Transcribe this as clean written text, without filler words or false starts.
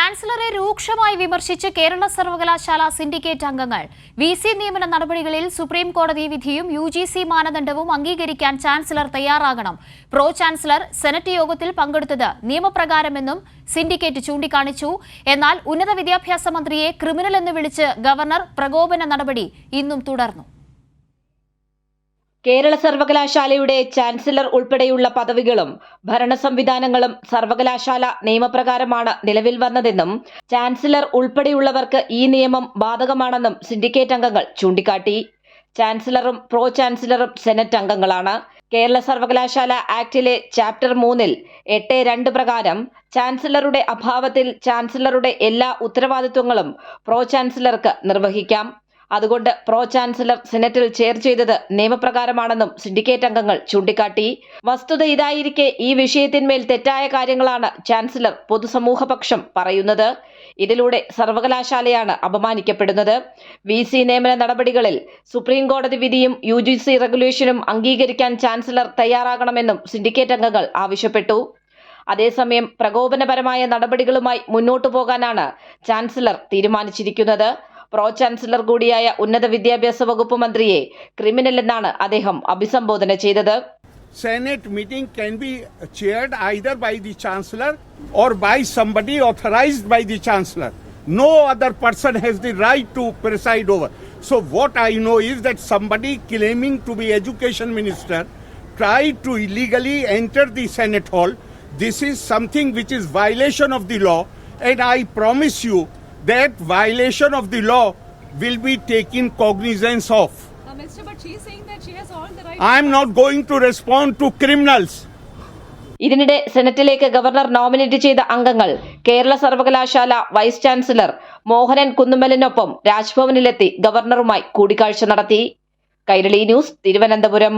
ചാൻസലറെ രൂക്ഷമായി വിമർശിച്ച് കേരള സർവകലാശാല സിൻഡിക്കേറ്റ് അംഗങ്ങൾ വിസി നിയമന നടപടികളിൽ സുപ്രീം കോടതി വിധിയും യുജിസി മാനദണ്ഡവും അംഗീകരിക്കാൻ ചാൻസലർ തയ്യാറാകണം. പ്രോ ചാൻസലർ സെനറ്റ് യോഗത്തിൽ പങ്കെടുത്തത് നിയമപ്രകാരമെന്നും സിൻഡിക്കേറ്റ് ചൂണ്ടിക്കാണിച്ചു. എന്നാൽ ഉന്നത വിദ്യാഭ്യാസ മന്ത്രിയെ ക്രിമിനൽ എന്ന് വിളിച്ച് ഗവർണർ പ്രകോപന നടപടി ഇന്നും തുടർന്നു. കേരള സർവകലാശാലയുടെ ചാൻസലർ ഉൾപ്പെടെയുള്ള പദവികളും ഭരണ സംവിധാനങ്ങളും സർവകലാശാല നിയമപ്രകാരമാണ് നിലവിൽ വന്നതെന്നും ചാൻസലർ ഉൾപ്പെടെയുള്ളവർക്ക് ഈ നിയമം ബാധകമാണെന്നും സിൻഡിക്കേറ്റ് അംഗങ്ങൾ ചൂണ്ടിക്കാട്ടി. ചാൻസലറും പ്രോ ചാൻസലറും സെനറ്റ് അംഗങ്ങളാണ്. കേരള സർവകലാശാല ആക്ടിലെ ചാപ്റ്റർ 3 8(2) പ്രകാരം ചാൻസലറുടെ അഭാവത്തിൽ ചാൻസലറുടെ എല്ലാ ഉത്തരവാദിത്വങ്ങളും പ്രോ ചാൻസലർക്ക് നിർവഹിക്കാം. അതുകൊണ്ട് പ്രോ ചാൻസലർ സെനറ്റിൽ ചെയർ ചെയ്തത് നിയമപ്രകാരമാണെന്നും സിൻഡിക്കേറ്റ് അംഗങ്ങൾ ചൂണ്ടിക്കാട്ടി. വസ്തുത ഇതായിരിക്കെ ഈ വിഷയത്തിന്മേൽ തെറ്റായ കാര്യങ്ങളാണ് ചാൻസലർ പൊതുസമൂഹപക്ഷം പറയുന്നത്. ഇതിലൂടെ സർവകലാശാലയാണ് അപമാനിക്കപ്പെടുന്നത്. വിസി നിയമന നടപടികളിൽ സുപ്രീം കോടതി വിധിയും യുജിസി റെഗുലേഷനും അംഗീകരിക്കാൻ ചാൻസലർ തയ്യാറാകണമെന്നും സിൻഡിക്കേറ്റ് അംഗങ്ങൾ ആവശ്യപ്പെട്ടു. അതേസമയം പ്രകോപനപരമായ നടപടികളുമായി മുന്നോട്ടു പോകാനാണ് ചാൻസലർ തീരുമാനിച്ചിരിക്കുന്നത്. പ്രോ ചാൻസലർ കൂടിയായ ഉന്നത വിദ്യാഭ്യാസ വകുപ്പ് മന്ത്രിയെ ക്രിമിനൽ എന്നാണ് അദ്ദേഹം അഭിസംബോധന ചെയ്തത്. Senate meeting can be chaired either by the Chancellor or by somebody authorized by the Chancellor. No other person has the right to preside over. So what I know is that somebody claiming to be Education Minister tried to illegally enter the Senate hall. This is something which is violation of the law, and I promise you that violation of the law will be taken cognizance of. Minister, but she is saying that she has all the right. I am not going to respond to criminals. ഇതിനിടെ സെനറ്റിലേക്ക് governor nominate ചെയ്ത അംഗങ്ങൾ കേരള സർവകലാശാല vice chancellor Mohanan കുന്നുമ്മലിനൊപ്പം രാജ്ഭവനിലെത്തി ഗവർണറുമായി കൂടിക്കാഴ്ച നടത്തി. Kairali news, Thiruvananthapuram.